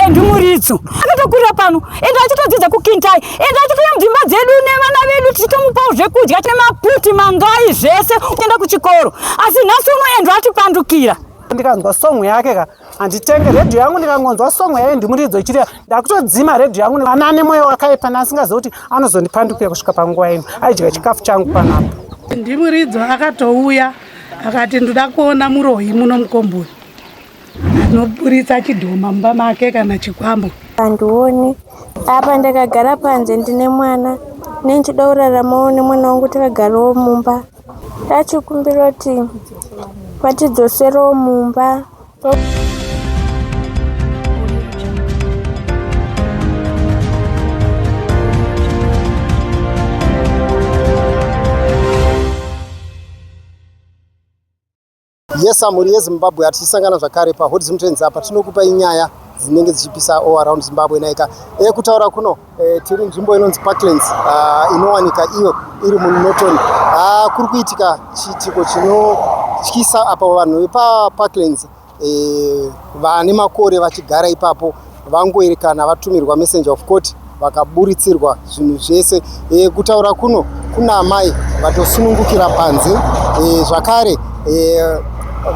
Andy Muridzo akatokurira pano ende achitodzidza kukintai ende achitoya mudzimba dzedu nevana vedu tichitomupawo zvekudya nemaputi mangai zvese kuenda kuchikoro asi nhasi uno Andy atipandukira. Ndikanzwa song yake ka anditenge radio yangu ndikangonzwa song yaEndy Muridzo ichiriya ndakutodzima radio yangu ana ane moyo wakaipa nasingaziva kuti anozondipandukira kusvika panguva ino aidya chikafu changu panapo. Andy Muridzo akatouya akati ndoda kuona muroyi muno mukomboni anoburitsa chidhoma mumba make kana chikwambo. Andioni apa ndakagara panze ndine mwana nechida kuraramawo nemwana wangu takagarawo mumba tachikumbira kuti vatidzoserewo mumba. Yes, mhuri yeZimbabwe atisangana zvakare paHot Zimtrends apa tinokupa inyaya dzinenge dzichipisa all around Zimbabwe naika. Kutaura kuno tiri nzvimbo inonzi paRkland inowanika iyo iri muNorton. Kuri kuitika chiitiko chinotyisa apa vanhu vepaParkland vane makore vachigara ipapo vangoerekana vatumirwa messenger of court vakaburitsirwa zvinhu zvese. Kutaura kuno kuna amai vatosunungukira panze zvakare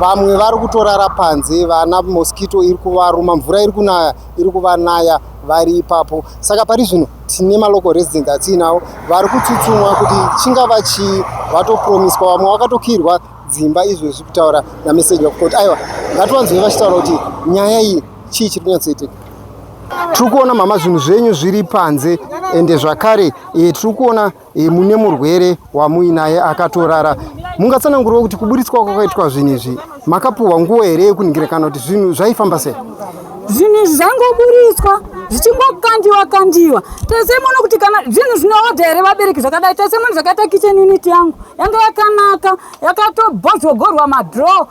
vamwe vari kutorara panze vana mosquito iri kuvaruma mvura iri kunaya iri kuvanaya vari ipapo. Saka parizvino tine malocal residents atinawo vari kutsutsumwa kuti chingava chii vatopromiswa vamwe vakatokirwa dzimba izvozvi kutaura namessage of court. Aiwa ngativanzwe vachitaura kuti nyaya iyi chii chiri kunyatsoitika. Tiri kuona mama zvinhu zvenyu zviri panze ende zvakare tiri kuona mune murwere wamuinaye akatorara. Mungatsanangurawo kuti kuburitswa kwakaitwa zvinhu izvi makapuhwa nguva here yekuningirira kana kuti zvinhu zvaifamba sei? Zvinhu zvangoburitswa zvichimbokandiwa tese muno kuti kana zvinhu zvinoodha here vabereki zvakadai tese muno zvakaita kitchen unit yangu yanga yakanaka yakatobhozvogorwa madraw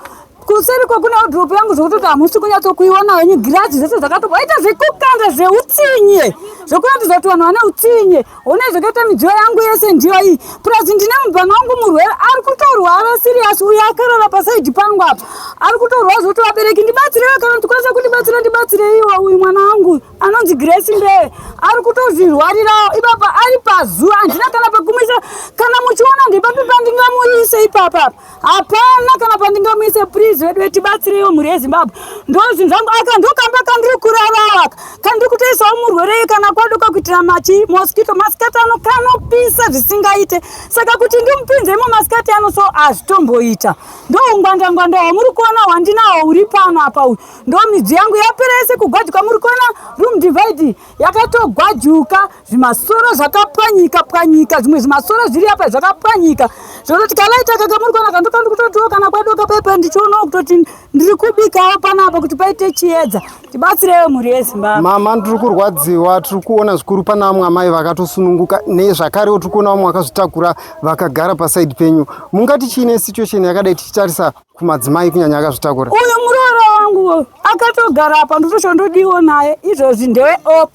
kuseri kwekuna wardrobe yangu zvokuti hamusi kunyatsokuiona henyu girazi zvese zvakatobaita zvekukanda zveutsinye zvokuratidza kuti vanhu vane utsinye one zvakaita midziyo yangu yese ndiyo iyi plus ndine mubhana wangu murwere ari kutorwara serious uyo akarara pasaidi pangu apa ari kutorwara zvokuti vabereki ndibatsirewo kana ndikwanisa kundibatsira ndibatsireiwo uyu mwana wangu anonzi Grace Mbere ari kutozvirwarirawo ipapa ari pazuva handina kana pekumisa kana muchiona ndepapi pandingamuise ipapa hapana kana pandingamuise please wedu tibatsirewo mhuri yeZimbabwe ndo zvinhu zvangu aka ndokamba kandiri kurara aka kandiri kutoisawo murwere kana kwaduka kuitira machi mosquito masikati ano kanopisa zvisingaite saka kuti ndimupinzemo masikati ano so hazvitomboita ndo ungwandangwanda hwamuri kuona hwandinawo uri pano apa uyu ndo midziyo yangu yapera yese kugwajuka muri kuona room divide yakatogwajuka zvimasoro zvakapwanyika pwanyika zvimwe zvimasoro zviri apa zvakapwanyika zvoti tikalaita kaka muri kuona kandokandi kutotiwo kana kwaduka pepe ndichionawo kutoti ndiri kubikawo panapa kuti paite chiedza tibatsirewo mhuri yeZimbabwe. Mama ndiri kurwadziwa tiri kuona zvikuru pana vamwe amai vakatosununguka nezvakarewo tiri kuona vamwe vakazvitakura vakagara pasaidi penyu. Mungati chiine situation yakadai tichitarisa kumadzimai kunyanya akazvitakura? Uyu muroora wangu akatogara apa ndotochondodiwo naye izvozvi ndewe op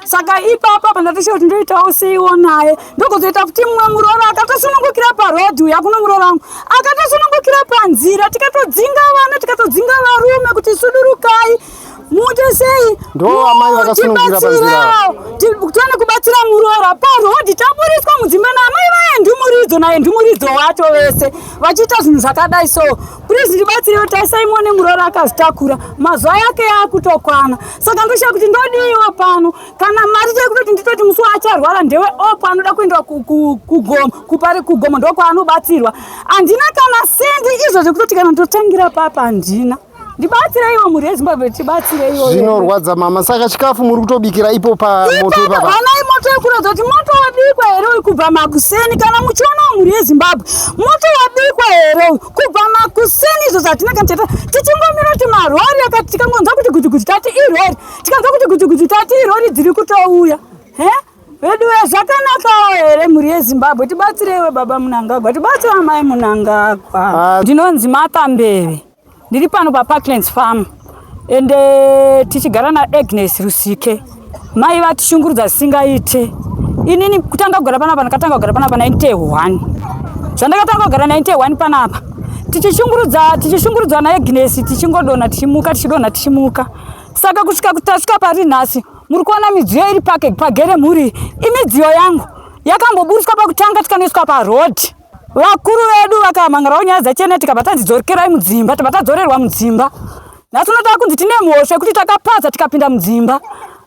saka ipapa pandatosho kuti ndoitawo seiwo naye ndokuzoita kuti mumwe muroora akatosunungukira paRoad uya kuno muroora wangu akatosunungukira panzira tikatodzinga vana tikatodzinga varume kuti sudurukai muite sei ndo amai vakasunungukira panzira tione kubatsira muroora paRoad taburiswa mudzimba naamai vaEndy Muridzo naEndy Muridzo wacho vese vachiita zvinhu zvakadai so please ndibatsirewo taisaimone muroora akazvitakura mazuva yake yaakutokwana saka ndoshaa kuti ndodiwa pano kana mari chekutoti nditoti musi acharwara ndewe opo anoda kuenda kugomo kupari kugomo ndokwaanobatsirwa handina kana sendi izvo zvekutoti kana ndotangira papa handina ndibatsireiwo mhuri yeZimbabwe tibatsireiwo. Zvinorwadza mama saka chikafu muri kutobikira ipo pamoto ipapa vanai moto yekurodza kuti moto wabikwa here uyu kubva makuseni kana muchionawo mhuri yeZimbabwe moto wabikwa here uyu kubva makuseni izvo zvatina kana tichingomira kuti marori akati tikangonzwa kuti gujuguju tati irori tikanzwa kuti gujuguju tati irori dziri kutouya vedu zvakanakawo here mhuri yeZimbabwe tibatsireiwe baba Munangagwa tibatsira amai Munangagwa. Ndinonzi Makambeve ndiri pano paParkland farm ende tichigara naAgnes Rusike mai vatishungurudza singaite inini kutanga kugara panapa ndakatanga kugara panapa 91 zvandakatanga kugara 91 panapa tichishungurudzwa naAgnes tichingodona tichimuka tichimuka Saka kusvika kutasvika pari nhasi muri kuona midziyo iri pagere mhuri imidziyo yangu yakamboburiswa pakutanga tikanoiswa paRoad. Vakuru vedu vakamhangarawo nyaya dzaCHENGETA tikabva tanzidzokerai mudzimba tabva tadzorerwa mudzimba. Nhasi unoda kunzi tine mhosva yekuti takapadza tikapinda mudzimba.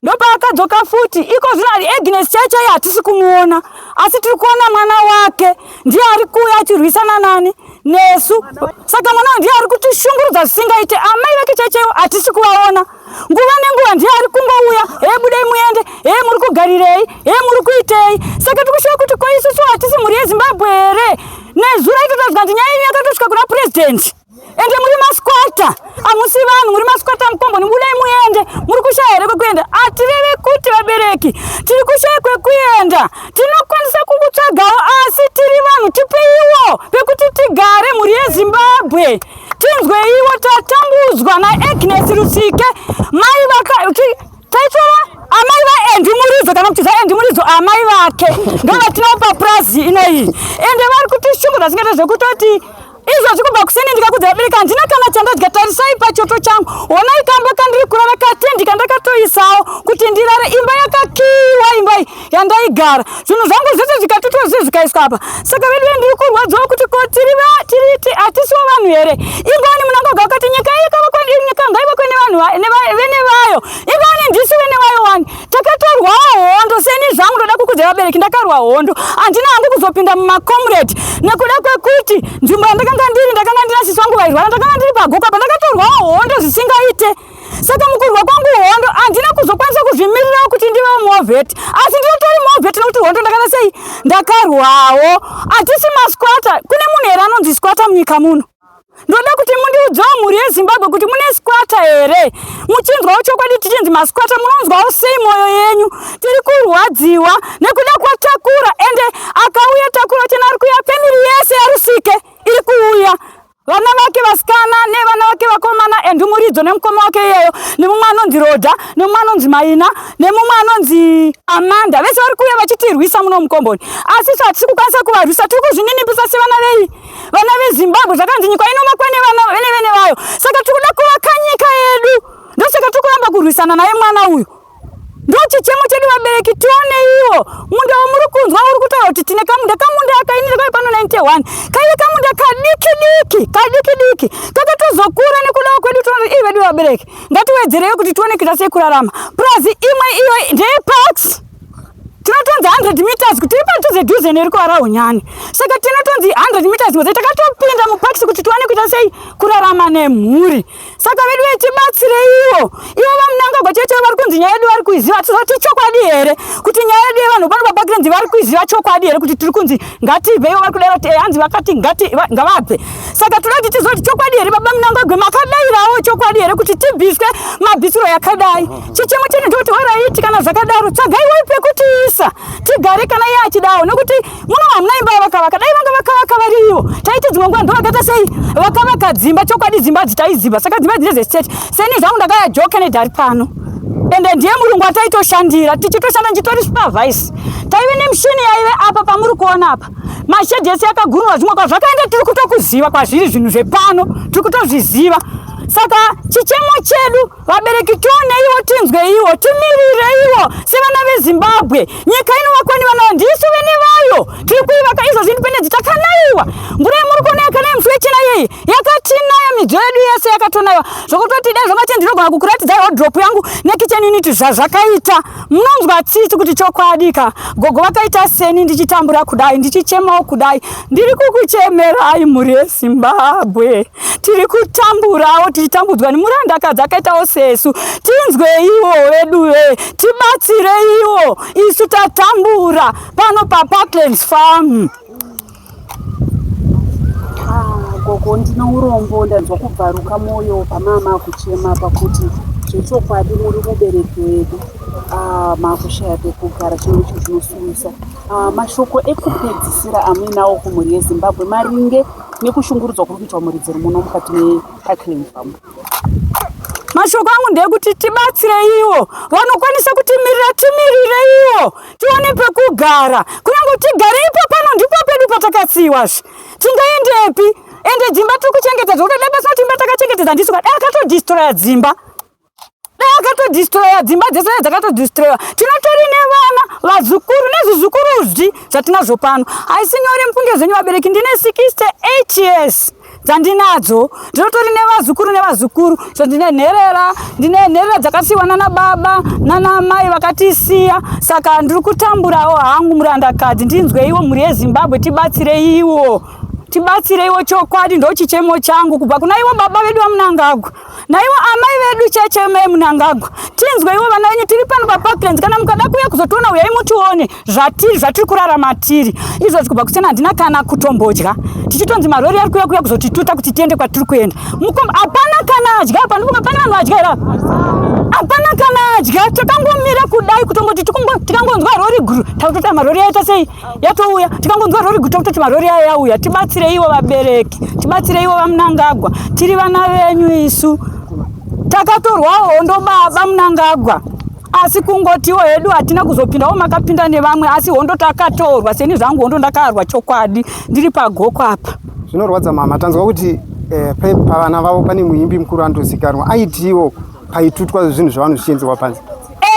Ndopaakadzoka futi iko zvino ari Agnes chaichai hatisi kumuona asi tiri kuona mwana wake ndiye ari kuuya achirwisana nani nesu. Saka mwana ndiye ari kutishungurudza zvisingaite. Amai vake chaichaiwo hatisi kuvaona. Nguva nenguva ndiye ari kungouya budei muende muri kugarirei muri kuitei. Saka tikushuva kuti ko isusu hatisi mhuri yeZimbabwe here. Nezuro itotadzika kuti nyaya yenyu yakatosvika kuna president. Ende muri maskwata amusi vanhu muri maskwata mukomboni budei muende muri kushaya here kwekuenda. Atireve kuti vabereki tiri kushaya kwekuenda tinokwanisa kukutsvagawo asi tiri vanhu tipeiwo pekuti tigare mhuri yeZimbabwe. Tinzweiwo tatambudzwa naAgnes Rusike mai taitova amai vaAndy Muridzo kana kuti zvaAndy Muridzo amai vake ndovatinawo paPrazi inoyi ende vari kutishungurudza zvingaita zvekutoti izvozvi kubva kuseni ndikakudza vabereki handina kana chandadya tarisai pachoto changu honai kamba kandiri kurara katendi kandakatoisawo kuti ndirare imba yakakiwa imba iyi yandaigara zvinhu zvangu zvese zvikatotozve zvikaiswa apa. Saka vedu ndiri kurwadzawo kuti ko tiriti hatisiwo vanhu here. Ingoni munangoga wakati nyika nyika ngaivakwe vene vayo ingoni ndisi vene vayo wani takatorwawo hondo seni zvangu ndoda kukudza vabereki ndakarwa hondo handina hangu kuzopinda mumakomrade nekuda kwekuti nzvimbo ndakanga ndina sisi vangu vairwara ndakanga ndiri pagoka pandakatorwawo hondo zvisingaite. Saka mukurwa kwangu hondo handina kuzokwanisa kuzvimirirawo kuti ndive movheti asi ndinotori movheti nokuti hondo ndakana sei ndakarwawo. Hatisi maskwata. Kune munhu here anonzi skwata munyika muno? Ndoda kuti mundiudzawo mhuri yeZimbabwe kuti mune skwata here. Muchinzwawo chokwadi tichinzi maskwata munonzwawo sei mwoyo yenyu? Tiri kurwadziwa nekuda kwatakura ende akauya takura chena ari kuuya family yese yaRusike iri kuuya. Vana vake vasikana nevana vake vakomana Andy Muridzo nemukoma wake iyeyo nemumwe anonzi Roda nemumwe anonzi Maina nemumwe anonzi Amanda vese vari kuuya vachitirwisa muno mukomboni asi hatisi kukwanisa kuvarwisa tiri kuzvininimbisa sevana vei vana veZimbabwe zvakanzi nyika inomakwa nevene vayo. Saka tiri kuda kuvaka nyika yedu ndosaka tiri kuramba kurwisana naye mwana uyu. Ndo chichemo chedu vabereki tione iwo munda wamuri kunzwa uri kutaura kuti tine kamunda akainira kai pano 91 kaive kamunda kadiki kakatozokura nekudawo kwedu tinoona ive vedu vabereki ngatiwedzereyo kuti tione kuita sei kurarama. Prazi imwe iyo ndeye parks tinotonzi 100 meters kuti iri padhuze dhuze nerikuara unyani. Saka tinotonzi 100 meters ngozi takatopinda muparks kuti tiwane kuita sei kurarama nemhuri. Saka vedu vetibatsireiwo ivo vamunangagwa chete vari kunzi nyaya yedu vari kuiziva tizoti chokwadi here kuti nyaya yedu yevanhu pano paParkland vari kuiziva chokwadi here kuti tiri kunzi ngatibveivo vari kudai kuti hanzi vakati ngavabve. Saka toda kuti tizoti chokwadi here baba munangagwe makadayirawo chokwadi here kuti tibviswe mabvisiro yakadai. Chichemo chedu ndoti waraiti kana zvakadaro tsvagaiwo pekutiisa tigare kana iye achidawo nekuti muno hamuna imba yavakavaka dai vanga vakavaka variyo taiti dzimwe nguva ndovakaita sei vakavaka dzimba chokwadi dzimba dzitaiziva. Saka dzimba dzine zestate seni zvangu ndakaya joka nedhari pano ende ndiye murungu ataitoshandira tichitoshanda ndichitori supervise taive nemushini yaive apa pamuri kuona apa mashedhi ese yakagururwa zvimwe kwa zvakaenda tiri kutokuziva kwazviri zvinhu zvepano tiri kutozviziva. Saka chichemo chedu vabereki tioneiwo tinzweiwo timirireiwo sevana veZimbabwe. Nyika inovakwa nevana ndisu vene vayo tiri kuivaka izvozvi independence takanaiwa. Mvura yemuri kuona yakanaya mvura yechina yeyi yakatinaya midziyo yedu yese yakatonaiwa zvokutoti dai zvakati ndinogona kukuratidzai wardrobe yangu nekichen unit zvazvakaita munonzwa tsitsi kuti chokwadika gogo vakaita seni ndichitambura kudai ndichichemawo kudai. Ndiri kukuchemerai mhuri yeZimbabwe tiri kutamburawo tichitambudzwa nemurandakadzi akaitawo sesu. Tinzweiwo veduwe tibatsireiwo isu tatambura pano paParkland farm. Gogo ndino urombo ndanzwa kubvaruka moyo pamama kuchema pakuti zvechokwadi muri mubereki wedu makushaya pekugara chinhu icho chinosuwisa. Mashoko ekupedzisira amuinawo kumhuri yeZimbabwe maringe nekushungurudzwa kuri kuitwa muridzi muno mukati meParkland farm. Mashoko angu ndekuti tibatsireiwo vanokwanisa kutimirira timirireiwo tione pekugara kunyange tigare ipo pano ndipo pedu patakatsiwazve tingaendepi ende dzimba tiri kuchengeta zvekuti dai pasina kuti imba takachengetedza ndisu kadai akatodhistroya dzimba akatodistroya dzimba dzese dzakatodistroya. Tinotori nevana vazukuru nezvizvukuruzvi zvatinazvo pano. Haisi nyore mukunge zvenyu vabereki, ndine 68 years dzandinadzo. Ndinotori nevazukuru zvandine nherera dzakasiwana nababa nanamai vakatisiya. Saka ndiri kutamburawo hangu murandakadzi, ndinzweiwo mhuri yeZimbabwe, tibatsireiwo chokwadi, ndo chichemo changu kubva kuna ivo baba vedu vamunangagwa naivo amai vedu checheme munangagwa. Tinzweiwo vana venyu, tiri pano paParkland. Kana mukada kuuya kuzotiona, uyai mutione zvatiri kurarama tiri. Izvozvi kubva kusena handina kana kutombodya. Tichitonzi marori ari kuuya kuzotituta kuti tiende kwatiri kuenda. Hapana kana adya apa, ndipo pane vanhu vadya here? Hapana kana adya. Takangomira kudai kutongoti tikangonzwa rori guru takutoti marori yaita sei yatouya. Tikangonzwa rori guru takutoti marori aya yauya. Tibatsireiwo vabereki, tibatsireiwo vamunangagwa. Tiri vana venyu isu. Takatorwawo hondo baba munangagwa. Asi kungotiwo hedu hatina kuzopindawo makapinda nevamwe, asi hondo takatorwa. Seni zvangu hondo ndakarwa chokwadi, ndiri pagoko apa. Zvinorwadza mama, tanzwa kuti pavana vavo pane muimbi mukuru anotozikanwa, aitiwo paitutwa zvinhu zvavano zvichienzerwa panze.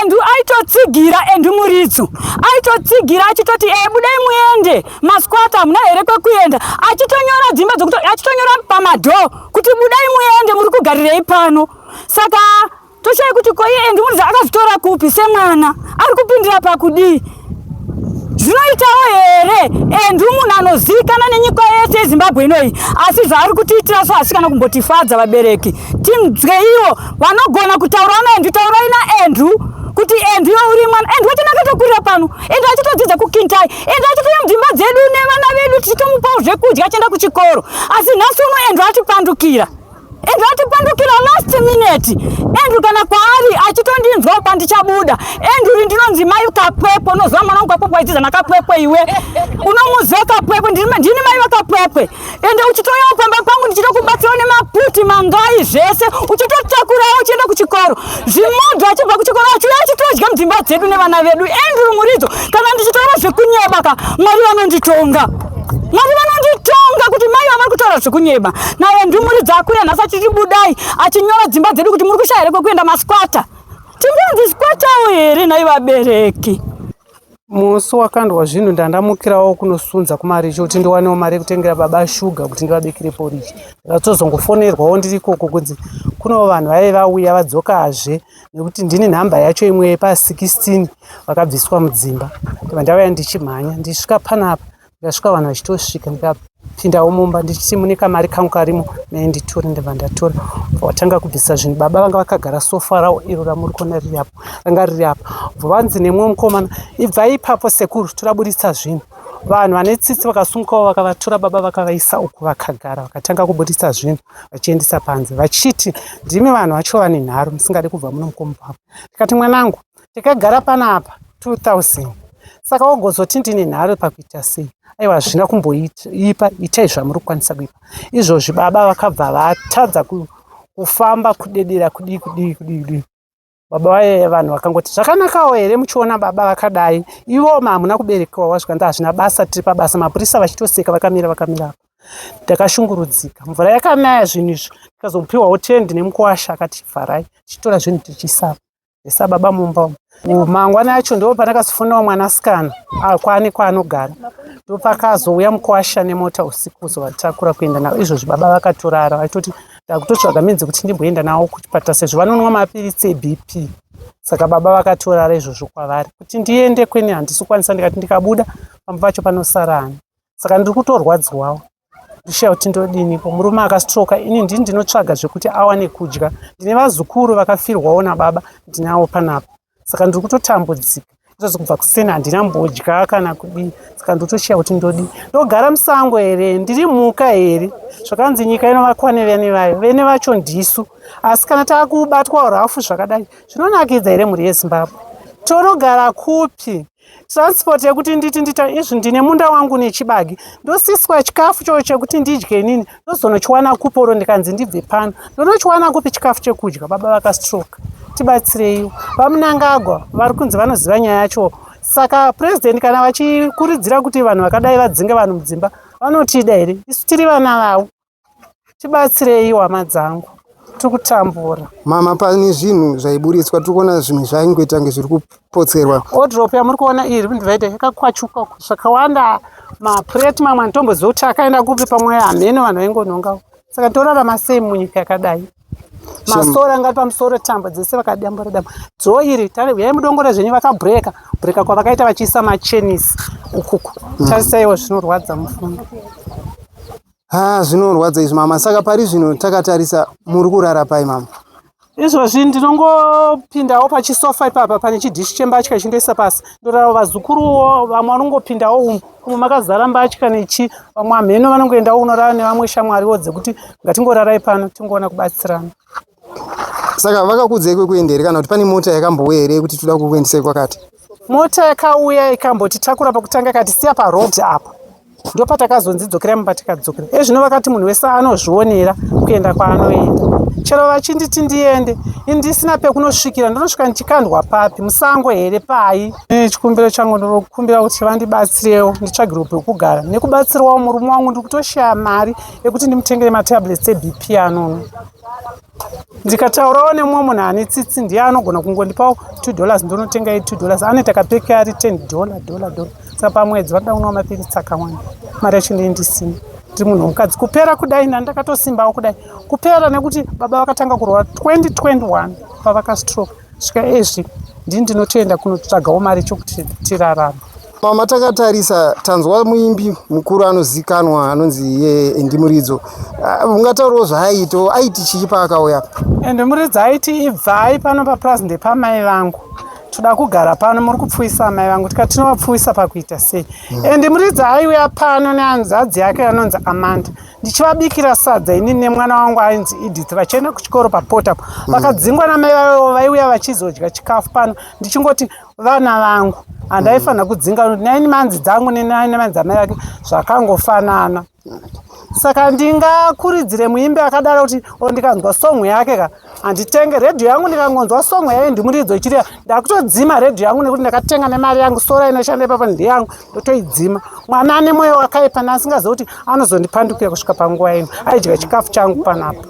Andy aitotsigira, Andy Muridzo aitotsigira achitoti budai muende masquata hamuna here kwekuenda, achitonyora dzimba dzokuti achitonyora pamadho kuti budai muende muri kugarirei pano. Saka toshai kuti koi Andy Muridzo akazvitora kupi semwana ari kupindira pakudii? Zvinoitawo here Andy munhu anozivikana nenyika yese yeZimbabwe inoi, asi zvaari kutiitira so hasikana kumbotifadza vabereki. Tinzweiwo vanogona kutaurawo naAndy, taurai naAndy kuti Andy uri mwana. Andy wacho nakatokurira pano, Andy achitodzidza kukintai, Andy achitoya mudzimba dzedu nevana vedu tichitomupawo zvekudya achienda kuchikoro. Asi nhasi uno Andy atipandukira. Andy atipandukira last minute. Andy kana kwaari achitondinzwawo pandichabuda. Andy uri ndinonzi mai Kapwepwe, unoziva mwana wangu Kapwepwe aidzidza naKapwepwe iwe. Unomuziva Kapwepwe, ndini mai vaKapwepwe. Ende uchitoyawo pamba pangu ndichitokubatsirawo nemaputi mangai zvese, uchitotakurawo uchienda kuchikoro. Zvimodzi achibva kuchikoro achiuya achitodya mudzimba dzedu nevana vedu. Andy Muridzo, kana ndichitaura zvekunyeba ka Mwari vanonditonga. Mwari vanonditonga kuti mai vavari kutaura zvekunyeba. NaAndy Muridzo akuya nhasi achiti budai achinyora dzimba dzedu kuti muri kushaya here kwekuenda masquata. Tingonzi squatawo here nai vabereki. Musi wakandwa zvinhu ndandamukirawo kunosunza kumaricho kuti ndiwanewo mari yekutengera baba shuga kuti ndivabikire poriji. Ndakatozongofonerwawo ndiri ikoko kunzi kunewo vanhu vaive vauya vadzokazve nekuti ndini nhamba yacho imwe pa16 vakabviswa mudzimba. Ndavaya ndichimhanya ndisvika panapa, ndikasvika vanhu vachitosvika, ndikapindawo mumba ndichiti mune kamari kangu karimo nainditore, ndibva ndatora. Watanga kubvisa zvinhu, baba vanga vakagara sofa rawo iro ramuri kuona riri apo, ranga riri apo. Bvovanzi nemwe mukomana, ibvai ipapo sekuru toraburitsa zvinhu. Vanhu vane tsitsi vakasungukawo vakavatora baba vakavaisa uku vakagara, vakatanga kuburitsa zvinhu vachiendesa panze vachiti ndimi vanhu vacho vane nharo, musingade kubva muno mukomana. Ndikati mwanangu, tikagara panapa 2000, saka wogozoti ndine nharo pakuita sei? Aiwa, hazvina kumboipa, itai zvamuri kukwanisa kuipa. Izvozvi baba vakabva vatadza kufamba kudedera kudii. Baba vaye vanhu vakangoti zvakanakawo here muchiona baba vakadai, ivo hamuna kuberekewa wasvika ndazvina basa, tiri pabasa. Mapurisa vachitoseka vakamira apa. Ndakashungurudzika, mvura yakanaya zvinhu izvo, ndikazopiwawo tendi nemukuwasha akati vharai, tichitora zvinhu tichisaba. Ndisa baba mumba. Mangwana acho ndo pandakazofonawo mwanasikana kwani kwaanogara. Ndo pakazouya mukuwasha nemota usiku kuzovatakura kuenda navo. Izvozvi baba vakatorara vachitoti ndakutotsvaga midzi kuti ndimboenda nawo kuchipatara sezvo vanonwa mapirisi eBP. Saka baba vakatorara izvozvo kwavari kuti ndiende kweni handisi kukwanisa. Ndikati ndikabuda pamba pacho panosara ani. Saka ndiri kutorwadzwawo, ndishaye kuti ndodinipo. Murume akastroka, ini ndini ndinotsvaga zvekuti awane kudya. Ndine vazukuru vakafirwawo nababa, ndinawo panapa. Saka ndiri kutotambudzika. Izvozvo kubva kusena handina mbodya kana kudii. Saka ndotoshaye kuti ndodii. Ndogara musango here, ndiri mhuka here. Zvakanzi nyika inovakwa nevene vayo, vene vacho ndisu. Asi kana taakubatwa rafu zvakadai, zvinonakidza here mhuri yeZimbabwe? Tonogara kupi? Transport yekuti ndita izvi ndine munda wangu nechibagi, ndosiswa chikafu cho chekuti ndidye nini, ndozonochiwana kuporo ndikanzi ndibve pano, ndonochiwana kupi chikafu chekudya. Baba vakastroka. Tibatsireiwo. Vamunangagwa vari kunzi vanoziva nyaya yacho. Saka president kana vachikurudzira kuti vanhu vakadai vadzinge vanhu mudzimba, vanotida here? Isu tiri vana vavo. Tibatsireiwo hama dzangu. Tukutambura. Mama, pane zvinhu zvaiburitswa tikuona zvinhu zvaingoita kunge zviri kupotserwa. Wardrobe yamuri kuona iri ndvaita yakakwachuka zvakawanda, mapureti mamwe anotomboziva kuti akaenda kupi pamwe hameno vanhu vaingononga. Saka torarama sei munyika yakadai. Masora ngati pamusoro tambo dzese vakadambura damba. Dzowo iri uyai mudongore zvenyu vakabreka kwavakaita vachiisa machenisi ukuku. Tarisaiwo zvinorwadza mufunga. Zvinorwadza izvi mama. Saka parizvino takatarisa muri kurara pai mama? Izvozvi ndinongopindawo pachisofa ipapa pane chidhishi chembatya chindoisa pasi. Ndorara vazukuruwo vamwe vanongopindawo umwe makazara mbatya nechi, vamwe hameno vanongoendawo unorara nevamwe shamwariwo dzekuti ngatingorarai pano tingoona kubatsirana. Saka vakakudzai kwekuendere kana kuti pane mota yakambouya here kuti toda kukuendesai kwakati? Mota yakauya ikambotitakura pakutanga ikatisiya paRoad apa. Ndo patakazonzidzokera mumba tikadzokera. Ezvino vakati munhu wese anozvionera kuenda kwaanoenda. Chero vachinditi ndiende, ndisina pekunosvikira, ndonosvika ndichikandwa papi, musango here pai. Chikumbiro changu ndinokumbira kuti vandibatsirewo, nditsvagirwe pekugara. Nekubatsirawo murume wangu ndiri kutoshaya mari yekuti ndimutengere matablets eBP anono. Ndikataurawo nemumwe munhu ane tsitsi ndiye anogona kungondipawo $2 ndonotenga $2. Anoita kapeki ari $10. Saka pamwedzi vanoda kunwa mapirisi akawanda. Mari yacho ndisina. Ndiri munhu womukadzi. Kupera kudai ndakatosimbawo kudai. Kupera nekuti baba vakatanga kurwara 2021 pavakastroke. Svika ezvi ndinotoenda kunotsvagawo mari chokuti tirarama. Mama, takatarisa tanzwa muimbi mukuru anozikanwa anonzi Andy Muridzo. Ungataurawo zvaaito, aiti chii paakauya? Andy Muridzo aiti ibvai pano paPlaza ndepamai vangu. Toda kugara pano muri kupfuisa amai vangu, tikati tinovapfuisa pakuita sei. Andy Muridzo aiuya pano nehanzvadzi yake anonzi Amanda. Ndichivabikira sadza inini nemwana wangu ainzi Edith vachienda kuchikoro paPortapo. Vakadzingwa namai vavo vaiuya vachizodya chikafu pano. Ndichingoti vana vangu handaifanira kudzinga naini manzi dzangu nenaini manzi amai vake zvakangofanana. Saka ndingakuridzire muimbi akadaro kuti ndikanzwa song yake handitenge redhiyo yangu, ndikangonzwa song yaAndy Muridzo ichiriya ndakutodzima redhiyo yangu nekuti ndakatenga nemari yangu, sora inoshanda ipapa ndeyangu, ndotoidzima. Mwana ane mwoyo wakaipa neasingazivi kuti anozondipandukira kusvika panguva ino, aidya chikafu changu panapo.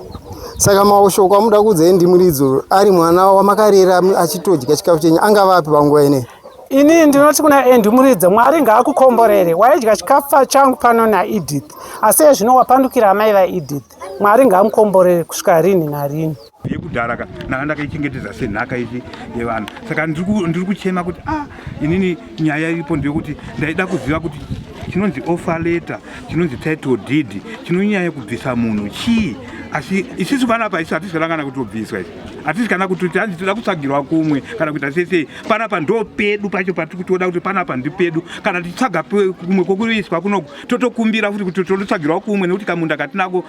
Saka mashoko amuda kuudza Andy Muridzo ari mwana wamakarera achitodya chikafu chenyu angavapi panguva ineyi? Ini ndinoti kuna Andy Muridzo, Mwari ngaakukomborere. Waidya chikafu changu pano naEdith, asi zvino wapandukira amai vaEdith. Mwari ngaamukomborere kusvika rini narini. Yekudhara ndakaichengetedza senhaka ichi yevanhu. Saka ndiri kuchema kuti inini nyaya iripo ndeyekuti ndaida kuziva kuti chinonzi offer letter, chinonzi title deed, chinonyanya yekubvisa munhu chii. Asi isusu panapa isu hatizorangana kutobviswa izvi. Hatisi kana kuti hanzi toda kutsvagirwa kumwe kana kuita sei. Panapa ndo pedu pacho patiri kutoda kuti panapa ndi pedu. Kana tichitsvaga kumwe kokuiswa kuno totokumbira futi kuti totsvagirwa kumwe nekuti kamunda katinako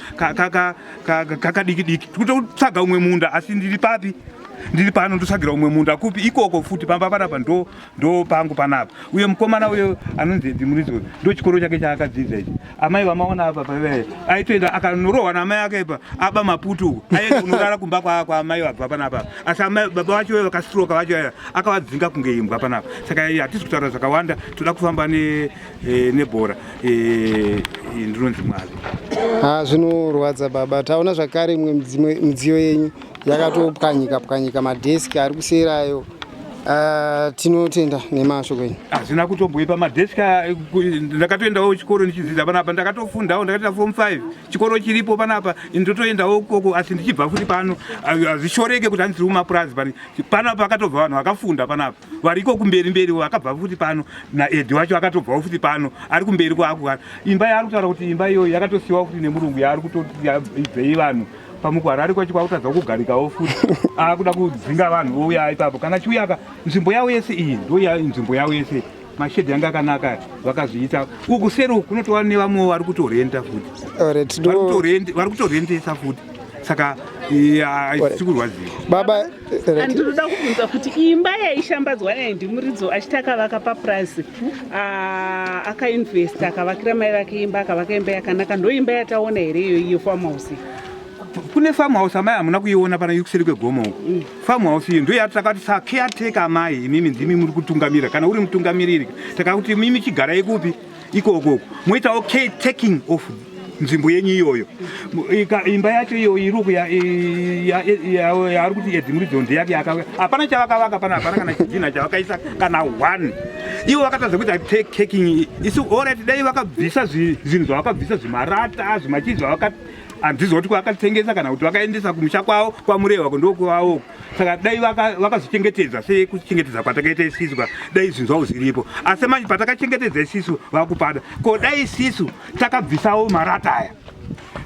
kakadiki diki. Tototsvaga umwe munda asi ndiri papi? Ndiri pano ndotsvagira umwe munda kupi ikoko futi pamba panapa ndo pangu panapa. Uye mukomana uyo anonzi Andy Muridzo ndo chikoro chake chaakadzidza ichi. Amai vamaona apa paveve aitoenda akanorohwa namai ake ipa aba maputu aenda kunorara kumba kwa amai vabva panapa. Asi amai baba vacho vakastroka vacho akavadzinga kunge imbwa panapa. Saka hatisi kutaura zvakawanda, toda kufamba nebhora ndinonzi Mwari. Zvinorwadza baba. Taona zvakare imwe midziyo yenyu yakatopwanyika madheski ari kuserayo. Tinotenda nemashoko enyu. Hazvina kutomboipa madheski. Ndakatoendawo chikoro ndichidzidza panapa, ndakatofundawo, ndakaita form 5 chikoro chiripo panapa, ndotoendawo ukoko. Asi ndichibva futi pano hazvishoreke kuti handisiri kumapurazi panapa pakatobva vanhu vakafunda panapa variko kumberi vakabva futi pano, naEdhi wacho akatobvawo futi pano ari kumberi kwako. Imba yaari kutaura kuti imba iyoyo yakatosiyiwa futi nemurungu yaari kutoti ibvei vanhu pamukwara ariko chikwakutadza kugarikawo futi akuda kudzinga vanhu vouya ipapo. Kana chiuyaka nzvimbo yavo yese iyi ndo nzvimbo yavo yese, mashedhi anga akanaka vakazviita. Uku seri kunotova nevamwe vari kutorenda futi, vari kutorendesa futi. Saka haisi kurwadziwa baba. Ndinoda kubvunza kuti imba yaishambadzwa naAndy Muridzo achiti akavaka paPrice, akainvesta akavakira mai vake imba, akavaka imba yakanaka, ndo imba yataona here iyo farmhouse? Kune farmhouse amai hamuna kuiona pana kuseri kwegomo uku. Farmhouse iyo ndo yatakati sa caretaker amai, imimi ndimi muri kutungamira. Kana uri mutungamiriri takakuti mimi chigarai kupi ikoko moitawo caretaking of nzvimbo yenyu iyoyo. Imba yacho iyo iruku yaari kuti Andy Muridzo ndeyake yakavaka. Hapana chavakavaka, hapana kana chidhina chavakaisa kana 1. Ivo vakatadza kuti taking isu alright dai vakabvisa zvinhu zvavakabvisa zvimarata zvimachii handizvo kuti kwakatengesa kana kuti vakaendesa kumusha kwavo kwamurehwa kundokwavo. Saka dai vakazvichengetedza sekuchengetedza kwatakaita isisu dai zvinhu zvavo zviripo. Asi manje patakachengetedza isisu vakupada ko dai isisu takabvisawo marata aya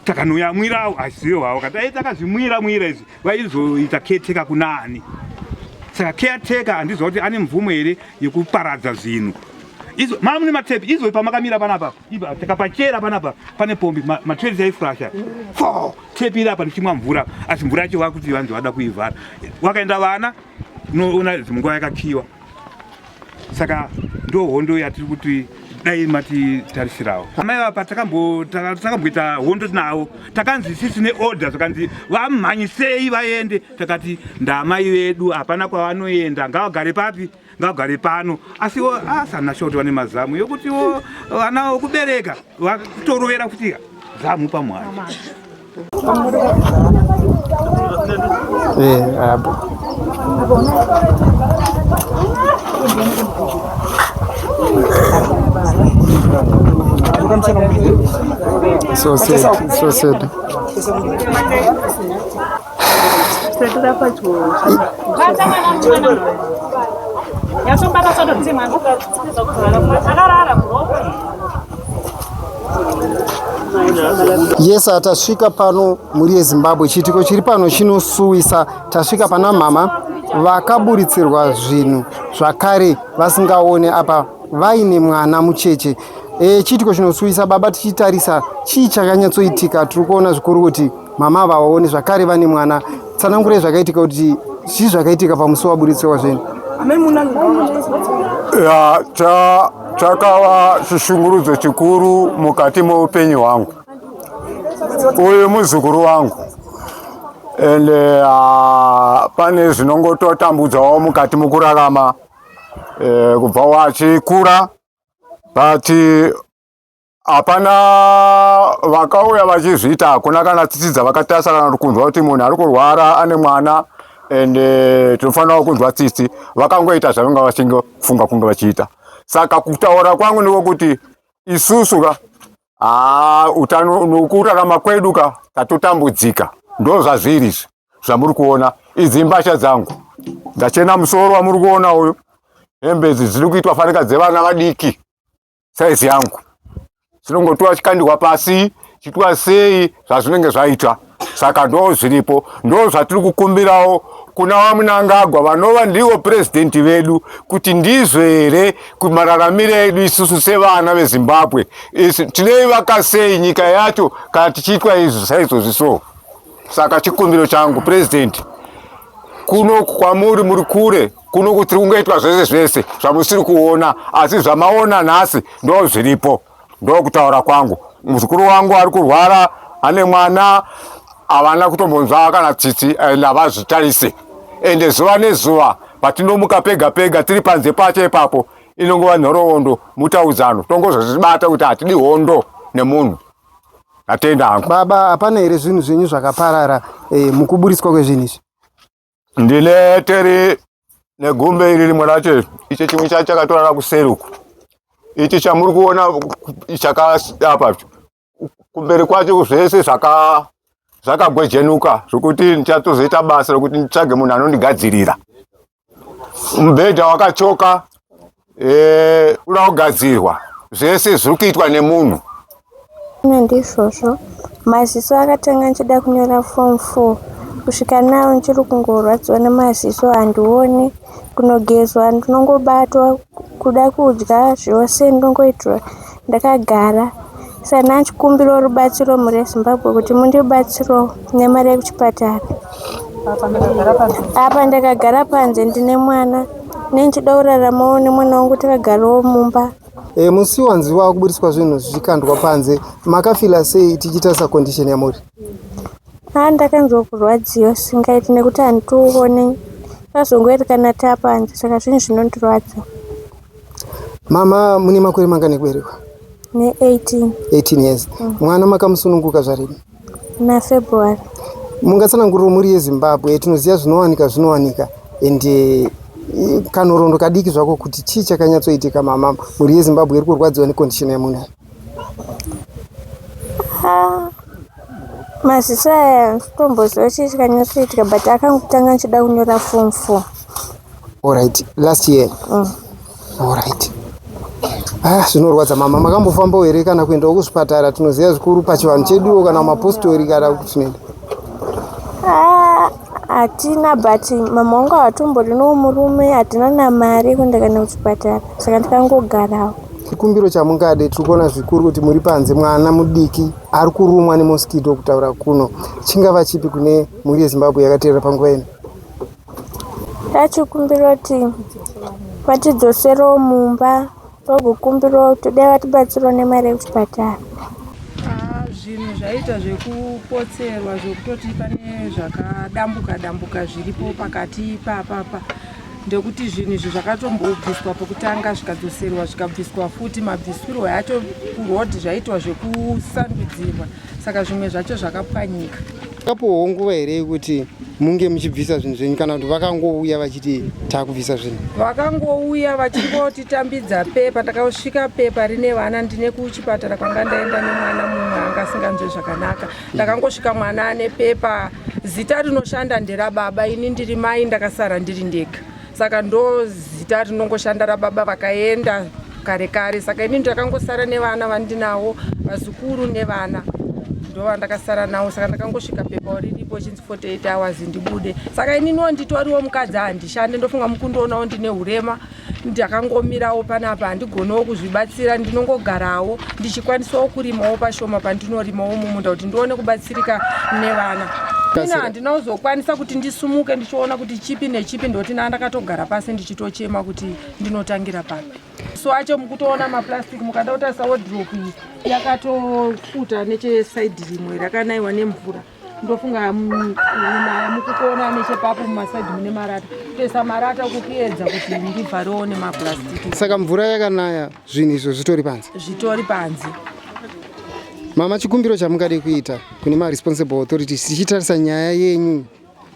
takanoyamwirawo asiyo havo kadai takazvimwira izvi vaizoita caretaker kuna ani. Saka caretaker handizvo kuti ane mvumo here yekuparadza zvinhu. Izo mune matepi izvo pamakamira panapa takapachera panapa pane pombi matredi aifurasha tepi iri apa ndichimwa mvura asi mvura yacho vakuti vanzi vada kuivhara wakaenda vana unoona zimunguva yakakiwa. Saka ndo hondo yatiri kuti dai matitarisirawo. Amai apa takamboita hondo navo takanzi sisi neorder zvakanzi vamhanyisei vaende. Takati ndamai vedu hapana kwavanoenda ngavagare papi ngavagare pano. Asiwo asana shoti vane mazamu yokuti vana vokubereka vatorovera kuti zamu pamwari. So sad. Yes, tasvika pano muri yeZimbabwe. Chitiko chiri pano chinosuwisa. Tasvika pana mama vakaburitsirwa zvinhu zvakare vasingaone apa vaine mwana mucheche. Chitiko chinosuwisa baba tichitarisa chii chakanyatsoitika. Tiri kuona zvikuru kuti mama vaone zvakare vane mwana. Tsanangurai zvakaitika kuti chii zvakaitika pamusi waburitsirwa zvinhu. Chakava chishungurudzo chikuru mukati muupenyu hwangu. Uyu muzukuru wangu ende pane zvinongototambudzawo mukati mukurarama kubva wachikura, but hapana vakauya vachizviita. Hakuna kana tsitsi dzavakatasa kana kunzwa kuti munhu ari kurwara ane mwana ende tinofanira kunzwa tsitsi. Vakangoita zvavanga vachingofunga kunge vachiita. Saka kutaura kwangu ndiko kuti isusu utano nokurarama kwedu tatotambudzika. Ndo zvazviri zvamuri kuona. Idzi mbasha dzangu ndachena musoro wamuri kuona uyu. Hembe idzi dziri kuitwa fanika dzevana vadiki saizi yangu. Dzinongotiwa chikandirwa pasi chitwa sei zvazvinenge zvaita. Saka ndo zviripo, ndo zvatiri kukumbirawo kuna vamunangagwa vanova ndivo president vedu kuti ndizvo here kumararamire edu isusu sevana veZimbabwe. Tinoivaka sei nyika yacho kana tichiitwa izvi saizvozvi so. Saka chikumbiro changu president, kuno kwamuri muri kure, kuno kutiri kungoitwa zvese zvamusiri kuona, asi zvamaona nhasi ndo zviripo. Ndo kutaura kwangu. Muzukuru wangu ari kurwara ane mwana, havana kutombonzwa kana tsitsi ende havazvitarise. Ende zuva nezuva patinomuka pega pega tiri panze pacho ipapo inongova nhoroondo mutaudzano. Tongozvibata kuti hatidi hondo nemunhu. Atenda hangu. Baba, hapana here zvinhu zvenyu zvakaparara mukuburitswa kwezvinhu izvi? Ndine teri negumbe iri rimwe racho. Ichi chimwe chacho chakatorara kuseruku. Ichi chamuri kuona chakapa kumberi kwacho zvese zvakagwejenuka zvokuti ndichatozoita basa rokuti nditsvage munhu anondigadzirira. Mubhedha wakachoka, unoda kugadzirwa. Zvese zviri kuitwa nemunhu. Ndizvozvo maziso akatanga nchida kunyora form 4 kusvika nawo nchiri kungorwadziwa nemaziso, handioni, kunogezwa ndinongobatwa, kuda kudya zvose ndinongoitwa ndakagara. Saka ndachikumbira rubatsiro muri yeZimbabwe kuti mundibatsirewo nemari yekuchipatara. Apa ndakagara panze ndine mwana nechida kuraramawo nemwana wangu takagarawo mumba. Musi wanziwa kuburitswa zvinhu zvichikandwa panze, makafila sei tichitarisa condition yamuri? Ndakanzwa kurwadziwa singaiti nekuti handitoone kazongoiti kana tapanze, saka zvinhu zvinondirwadza. Mama, mune makore mangani kuberekwa? Ne18. 18 years. Mwana makamusununguka zvarini? naFebruary. Mungatsananguriro muri yeZimbabwe tinoziva zvinowanika ende kanhoroondo kadiki zvako kuti chii chakanyatsoitika mama muri yeZimbabwe iri kurwadziwa nekondisheni yamuna? Maziso aya sitomboziva chii chakanyatsoitika but akangotanga achida kunyora form 4. Alright, last year. Alright. Zvinorwadza mama. Makambofamba here kana kuendawo kuzvipatara? Tinoziva zvikuru pachivanhu cheduwo kana mapositori kana kuti zvinoenda. Hatina but mama wangu hatombori murume, hatina namari kuenda kana kuchipatara, saka ndikangogarawo. Chikumbiro chamungade tiri kuona zvikuru kuti muri panze, mwana mudiki ari kurumwa nemoskito kutaura kuno, chingava chipi kune muri yeZimbabwe yakateerera panguva ino? Tachikumbira kuti vatidzoserewo mumba, togokumbirawo toda vatibatsirawo nemari yekuchipatara. Zvinhu zvaita zvekupotserwa zvokutoti pane zvakadambuka zviripo pakati papapa ndekuti zvinhu izvi zvakatombobviswa pekutanga zvikadzoserwa zvikabviswa futi. Mabvisiro yacho kuRoad zvaitwa zvekusandudzirwa, saka zvimwe zvacho zvakapwanyika. Kapowo nguva here yekuti munge muchibvisa zvinhu zvenyu kana kuti vakangouya vachiti taakubvisa zvinhu? Vakangouya vachingotitambidza pepa. Ndakasvika pepa rine vana, ndine kuchipatara kwanga ndaenda nemwana mumwe anga asinganzwe zvakanaka. Ndakangosvika mwana ane pepa, zita rinoshanda nderababa, ini ndiri mai ndakasara ndiri ndega, saka ndo zita rinongoshanda rababa, vakaenda kare. Saka ini ndakangosara nevana vandinawo, vazukuru nevana ndova ndakasara nawo, saka ndakangosvika pepa riripo chinzi 48 hours ndibude. Saka ini nditoriwo mukadzi handishande, ndofunga mukundoonawo ndine urema, ndakangomirawo panapa, handigonawo kuzvibatsira, ndinongogarawo ndichikwanisawo kurimawo pashoma pandinorimawo mumunda kuti ndione kubatsirika nevana. Ina handina kuzokwanisa kuti ndisumuke ndichiona kuti chipi nechipi, ndoti ndakatogara pasi ndichitochema kuti ndinotangira papi. So acho mukutoona maplastic, mukada kutarisa wardrobe yakatofuta nechesaidi rimwe rakanaiwa nemvura. Ndofunga mukutoona nechepapo mumasaidi mune marata, kutoisa marata kukiedza kuti ndivharewo nemaplastic. Saka mvura yakanaya zvinhu izvo zvitori panze? Zvitori panze. Mama, chikumbiro chamungade kuita kune ma-responsible authorities tichitarisa nyaya yenyu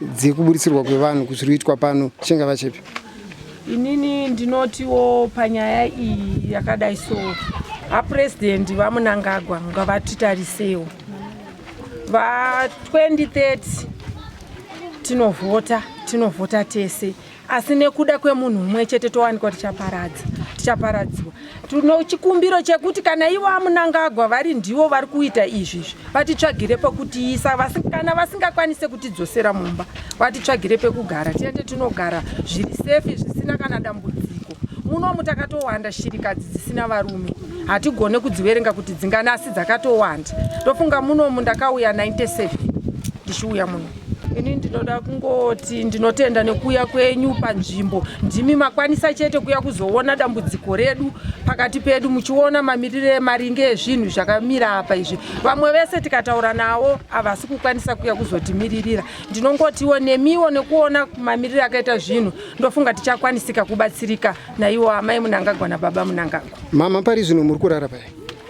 dzekuburitsirwa kwevanhu kuzviriitwa pano chingava chipi? Inini ndinotiwo panyaya iyi yakadai so vapresident vaMunangagwa ngavatitarisewo. Va2030 tinovhota tese, asi nekuda kwemunhu umwe chete towanikwa tichaparadziwa. Tino chikumbiro chekuti kana ivo vaMunangagwa vari ndivo vari kuita izvi, vatitsvagire pekutiisa, kana vasingakwanise kutidzosera mumba, vatitsvagire pekugara, tiende tinogara zviri safe zvisina kana dambudziko. Munomu takatowanda shirikadzi dzisina varume, hatigone kudziverenga kuti dzingana, asi dzakatowanda. Ndofunga munomu ndakauya 97 ndichiuya muno. Ini ndinoda kungoti ndinotenda nekuuya kwenyu panzvimbo, ndimi makwanisa chete kuya kuzoona dambudziko redu pakati pedu, muchiona mamirire maringe ezvinhu zvakamira apa izvi. Vamwe vese tikataura nawo havasi kukwanisa kuya kuzotimiririra. Ndinongotiwo nemiwo nekuona mamirire akaita zvinhu, ndofunga tichakwanisika kubatsirika naiwo amai Munangagwa nababa Munangagwa. Mama, parizvino muri kurara pai?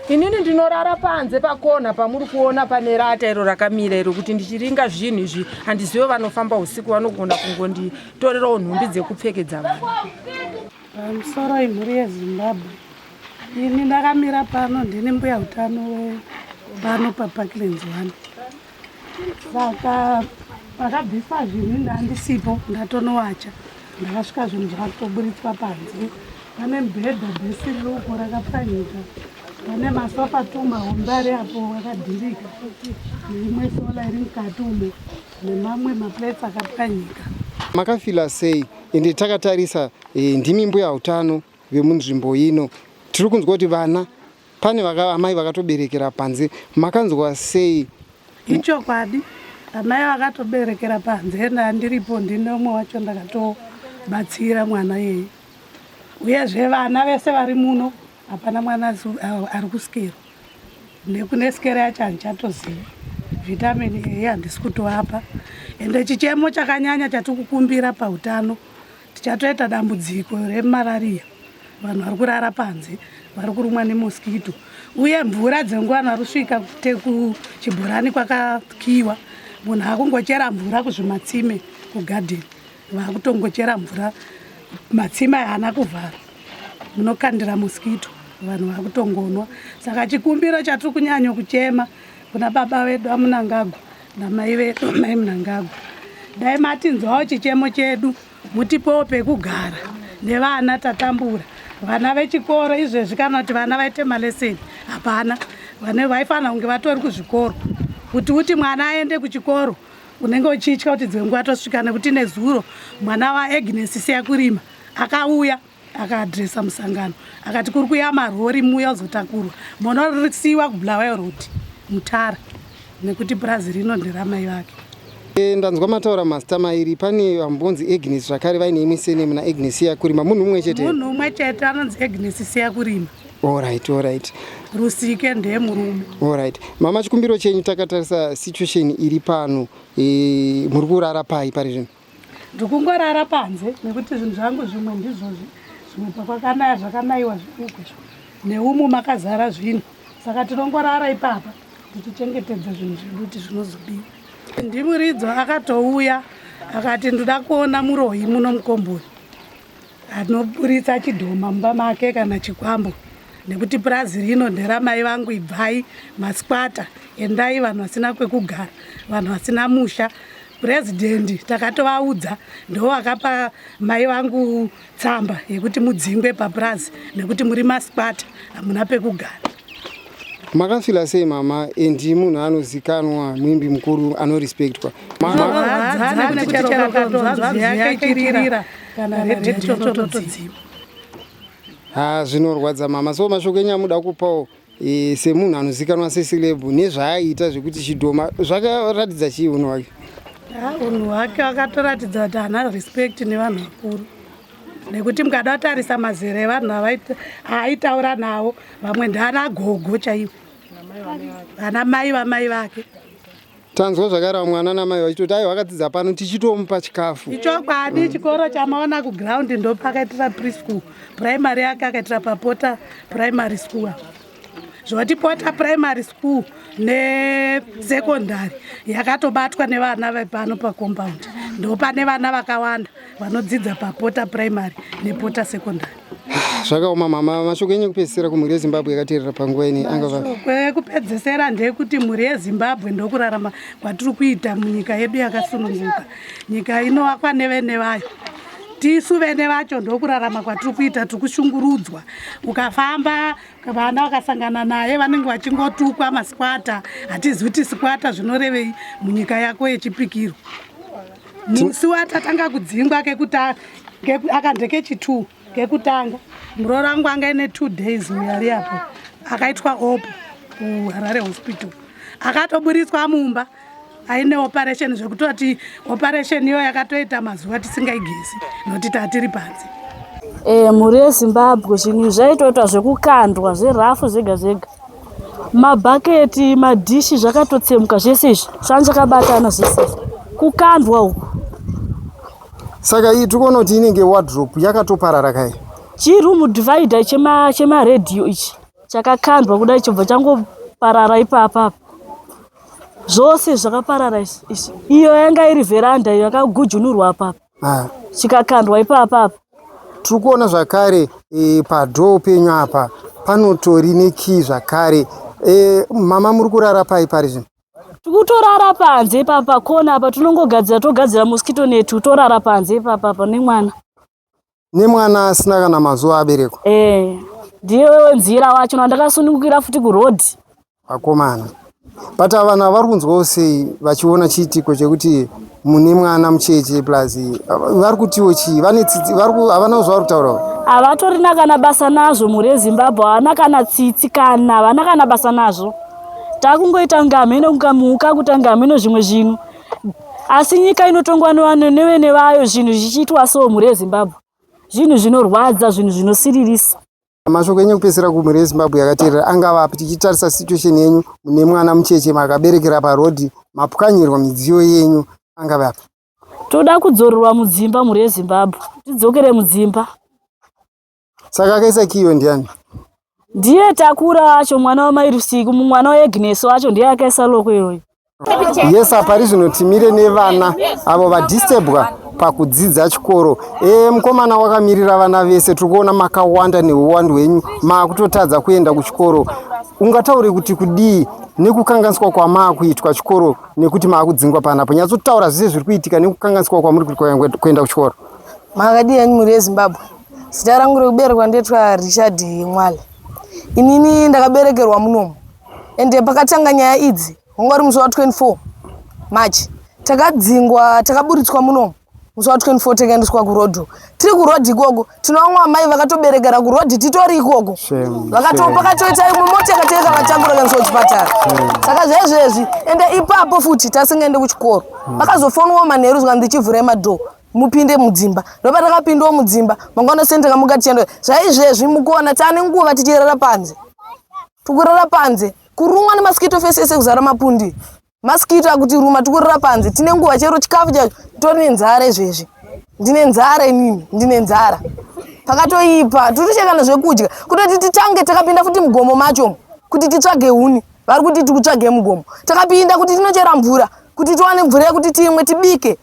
Inini ndinorara panze pakona pamuri kuona pane rata iro rakamira iro, kuti ndichiringa zvinhu izvi handizive vanofamba usiku vanogona kungonditorerawo nhumbi dzekupfekedza vanhu. Pamusoro imhuri yeZimbabwe, ini ndakamira pano, ndini mbuya utano pano paParkland 1. Saka pakabviswa zvinhu ndandisipo, ndatonowacha, ndakasvika zvinhu zvakatoburitswa panze. Pane mubhedha bhesi roko rakapwanyika, pane masofa tumba hombe ari apo akadhirika, neimwe sola iri mukati umo, nemamwe maplates akapwanyika. Makafila sei? Ende takatarisa ndimi mbuya utano vemunzvimbo ino, tiri kunzwa kuti vana pane amai vakatoberekera panze, makanzwa sei? Ichokwadi, amai vakatoberekera panze, ndandiripo ndine umwe wacho ndakatobatsira mwana yeye. Uyezve vana vese vari muno hapana mwana ari kusikero, nekune sikero yacho handichatozivi. Vitamini A handisi kutovapa, ende chichemo chakanyanya chatikukumbira pautano, tichatoita dambudziko remarariya. vanhu vari kurara panze vari kurumwa nemosquito uye mvura dzenguva narusvika kuchibhorani kwakakiwa munhu akungochera mvura kuzvimatsime kugadheni vakutongochera mvura matsime haana kuvhara munokandira mosquito vanhu vakutongonwa saka chikumbiro chatiri kunyanya kuchema kuna baba vedu amunangagwa namai vedu mai munangagwa dai matinzwawo chichemo chedu mutipewo pekugara nevana tatambura vana vechikoro izvezvi kana kuti vana vaite maleseni hapana vane vaifanira kunge vatori kuzvikoro kuti uti mwana aende kuchikoro unenge uchitya kuti dzimwe nguva tosvika nekuti nezuro mwana waAgnes siya kurima akauya akaadhiresa musangano akati kuri kuya marori muya uzotakurwa munorisiwa kubulawayo roti mutara nekuti parizvino nderamai vake. Ndanzwa mataura mazita mairi pane vambonzi Agnes zvakare vaine imwe surname naAgnes siya kurima munhu umwe chete. Munhu umwe chete anonzi Agnes siya kurima. Alright. Rusike ndiye murume. Alright. Mama chikumbiro chenyu takatarisa situation iri pano muri kurara pai parizvino? Ndikungorara panze nekuti zvinhu zvangu zvimwe ndizvozvi zvimwe pakwakanaya zvakanayiwa zviduku neumu makazara zvinhu saka tinongorara ipapa tichichengetedza zvinhu zvedu kuti zvinozobiwa. Andy Muridzo akatouya akati ndoda kuona muroyi muno mukombori anoburitsa chidhoma mumba make kana chikwambo nekuti parizvino nderamai vangu ibvai maskwata endai vanhu vasina kwekugara vanhu vasina musha. President takatovaudza ndo akapa mai vangu tsamba yekuti mudzingwe paPrazi nekuti muri maskwata hamuna pekugara. Makafila sei mama Andy munhu anozikanwa muimbi mukuru anorespectwa zvinorwadza mama so mashoko enyu amuda kupawo semunhu anozikanwa secelebhu nezvaaita zvekuti chidhoma zvakaratidza chii unhu wake? Tanzwa zvakare mwana namai vachitoti aiwa akadzidza pano tichitomupa chikafu. Ichokwadi chikoro chamaona kuground ndo pakaitira preschool primary yake akaitira papota primary school zvoti pota primary school nesekondari yakatobatwa nevana vepano pacompound ndo pane vana vakawanda vanodzidza papota primary nepota secondary. Zvakaoma mama mashoko enyu kupedzisira kumhuri yeZimbabwe yakateerera panguva ine angava kupedzisira ndeyekuti mhuri yeZimbabwe ndokurarama kwatiri kuita munyika yedu yakasununguka nyika inovakwa nevene vayo tisu vene vacho ndokurarama kwatiri kuita tiri kushungurudzwa ukafamba vana vakasangana naye vanenge vachingotukwa maskwata hatizivi kuti skwata zvinorevei munyika yako yechipikiro. Musi watatanga kudzingwa akandeke2 kekutanga muroro wangu anga ine 2 days muyari yapo akaitwa opo kuHarare hospital akatoburitswa mumba aine operation zvekutoti operation iyo yakatoita mazuva tisingaigezi nokuti tatiri panze. Mhuri yeZimbabwe zvinhu zvaitoitwa zvekukandwa zverafu zvega zvega mabhaketi madhishi zvakatotsemuka zvese izvi zvanjakabatana zvese kukandwa uku. Saka iyi tikuona kuti inenge wardrobe yakatoparara kai chiroom divider chemaredhiyo ichi chakakandwa kudai chobva changoparara ipapa zvose zvakaparara izvi. Iyo yanga iri veranda yakagujunurwa apapa chikakandwa ipapa. Tiri kuona zvakare padhoo penyu apa panotori nekii zvakare. Mama muri kurara pai parizvino? Tikutorara panze papa kona apa togadzira mosquito net torara panze ipapa nemwana. Nemwana asina kana mazuva aberekwa? Ndiye nzira wacho ndakasunungukira futi kuroad. Vakomana. But vana vari kunzwawo sei vachiona chiitiko chekuti mune mwana mucheche plus vari kutiwo chii? Vane tsitsi havana kuzva kutaurawo? Havatorina kana basa nazvo mhuri yeZimbabwe havana kana tsitsi kana havana kana basa nazvo. Takungoita ngamheno kungamuka kuita ngamheno zvimwe zvinhu asi nyika inotongwa nevene vayo zvinhu zvichiitwa so mhuri yeZimbabwe zvinhu zvinorwadza zvinhu zvinosiririsa. Mashoko enyu kupedzisira kumhuri yeZimbabwe yakateerera angavapi tichitarisa situation yenyu mune mwana mucheche makaberekera paRoad mapwanyirwa midziyo yenyu angavapi? Toda kudzorerwa mudzimba mhuri yeZimbabwe tidzokere mudzimba. Saka akaisa kiyo ndiani? Ndiye takura wacho mwana wamairusiku, mwana waEgnes wacho ndiye akaisa loko iyoyo. Yes, parizvino timire nevana avo vadisturbwa pakudzidza chikoro. Mukomana wakamirira vana vese, turikuona makawanda neuwandu hwenyu makutotadza kuenda kuchikoro. Ungataure kuti kudii nekukanganiswa kwamakuitwa chikoro nekuti makudzingwa panapo? Nyatsotaura zvese zviri kuitika nekukanganiswa kwamuri kuenda kuchikoro. Makadii yanyu muri yeZimbabwe. Zita rangu rekuberekwa ndetwa Richard Mwale. Inini ndakaberekerwa munomu. Ende pakatanga nyaya idzi wangari musi wa 24 March. Takadzingwa, takaburitswa munomu. Musi wa 24 takaendeswa kuRoad. Tiri kuRoad ikoko, tinoona amai vakatoberekera kuRoad titori ikoko. Pakatoita mumoti yakateka vatakura kaendeswa kuchipatara. Saka zvezvezvi ende ipapo futi tasingaende kuchikoro. Vakazofonwa manheru zvanzi ndichivhura madhoo. Mupinde mudzimba. Ndoba takapindawo mudzimba. Mangwana sendeka mukatienda. Zvaizvezvi mukuona tane nguva tichirara panze. Tukurara panze. Kurumwa nemaskito fese kuzara mapundi. Maskito akuti ruma tukurara panze. Tine nguva chero chikafu chacho tori nenzara izvezvi. Ndine nzara inini, ndine nzara. Pakatoipa, tutoshekana zvekudya. Kutoti titange takapinda futi mugomo macho kuti titsvage huni. Vari kuti tikutsvage mugomo. Takapinda kuti tinochera mvura, kuti tuwane mvura yekuti timwe tibike.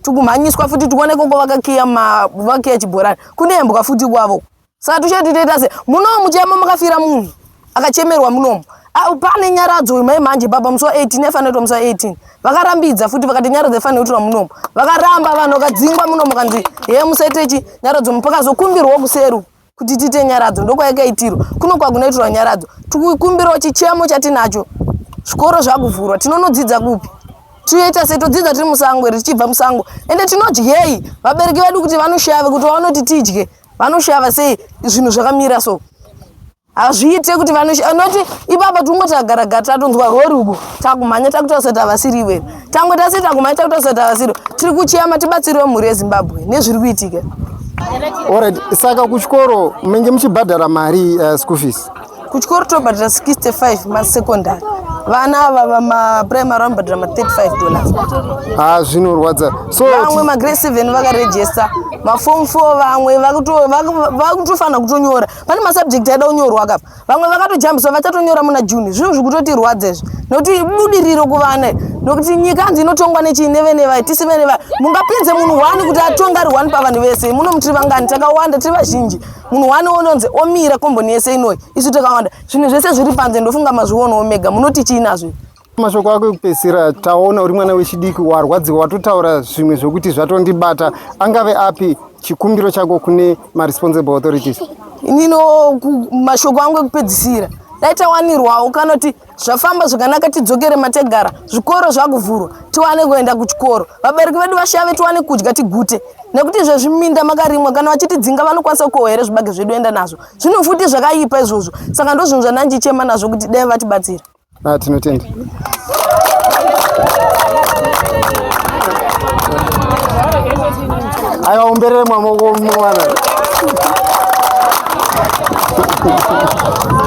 Tukumhanyiswa futi tuone koko vakakiya chibhorani. Kunembwa futi kwavo. Saka tuchatoita se munomu chema makafira munhu akachemerwa munomu. Pane nyaradzo mai manje baba musi wa 18 yafanira musi wa 18. Vakarambidza futi vakati nyaradzo yafanira kutirwa munomu. Vakaramba vanhu vakadzingwa munomu kanzi musaitechi nyaradzo mpakazokumbirwa kuseru kuti tite nyaradzo ndoko yakaitirwa. Kuno kwakunoitirwa nyaradzo. Tukukumbirawo chichemo chatinacho. Zvikoro zvakuvhurwa. Tinonodzidza kupi? Tuita se todzidza tiri musango richibva musango. Ende tinodyei? Vabereki vedu kuti vanoshava kuti vaonoti tidye. Vanoshava sei zvinhu zvakamira so. Azviite kuti vanoti ipapa tungotagara tatonzwa rori uko takumhanya takutosa tavasiri wedu. Tangwe tasita kumhanya takutosa tavasiri. Tiri kuchema tibatsiriwe mhuri yeZimbabwe nezviri kuitika. Alright, saka kuchikoro munenge muchibhadhara mari school fees? Kuchikoro tobhadhara 65 masekondari. Vana ava vamaprimary vanobhadhara $35. Zvinorwadza. So vamwe magrade 7 vakarejesta, maform 4 vamwe vakutofana kutonyora. Pane masubject aida kunyorwa akapa. Vamwe vakatojambiswa vachatonyora muna June. Zvinhu zvikutotirwadza izvi. Nokuti budiriro kuvana. Nokuti nyika hanzi inotongwa nevai tisi venevai. Mungapinze munhu 1 kuti atonga ari 1 pavanhu vese. Muno mutiri vangani takawanda tiri vazhinji. Munhu 1 ononzi omira komboni yese inoi. Isu takawanda. Zvinhu zvese zviri panze ndofunga mazviona omega. Munoti chinazvo. Mashoko ako ekupedzisira taona uri mwana wechidiki warwadziwa watotaura zvimwe zvokuti zvatondibata. Angave api chikumbiro chako kune responsible authorities? Inino mashoko angu ekupedzisira dai tawanirwawo kana kuti zvafamba zvakanaka tidzokere mategara, zvikoro zvakuvhurwa tiwane kuenda kuchikoro, vabereki vedu vashave tiwane kudya tigute, nekuti zvezviminda makarimwa kana vachitidzinga vanokwanisa kukohera zvibage zvedu enda nazvo. Zvino futi zvakaipa izvozvo, saka ndozvinhu zvandandichema nazvo kuti dai vatibatsira. Tinotenda. Aiwa umberere mwamoko mwana.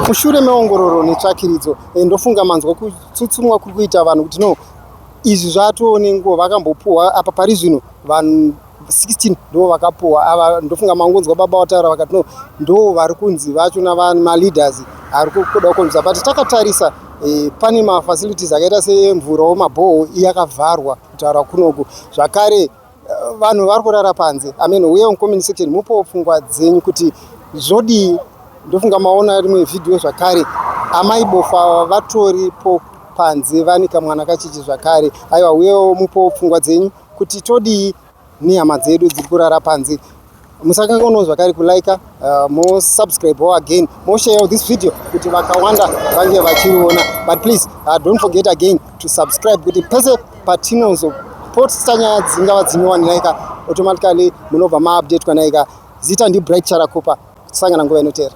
Mushure meongororo netsvakiridzo ndofunga manzwa kutsutsumwa kuri kuita vanhu kuti no izvi zvatoone nguva vakambopuwa apa parizvino vanhu 16 ndo vakapuwa. Ava ndofunga mangonzwa baba wataura vakati no ndo vari kunzi vacho maleaders ari kuda kukonzwa, but takatarisa pane mafacilities akaita semvurawo mabhoho yakavharwa kutaura kunoku. Zvakare vanhu vari kurara panze. Uye mucommunity section mupowo pfungwa dzenyu kuti zvodi. Ndofunga maona rimwe vhidhiyo zvakare amai bofa vatoripo panze vanika mwana kachichi zvakare. Aiwa uyewo mupowo pfungwa dzenyu kuti todii nehama dzedu dziri kurara panze. Musakanganwa zvakare kulike, subscribe again, share this video kuti vakawanda vange vachiona. But please don't forget again to subscribe kuti pese patinozopotsa nyaya dzingava dzinowanika automatically munobva maupdate kwanaika. Zita ndi Bright Charakopa. Sangana nguva inotera.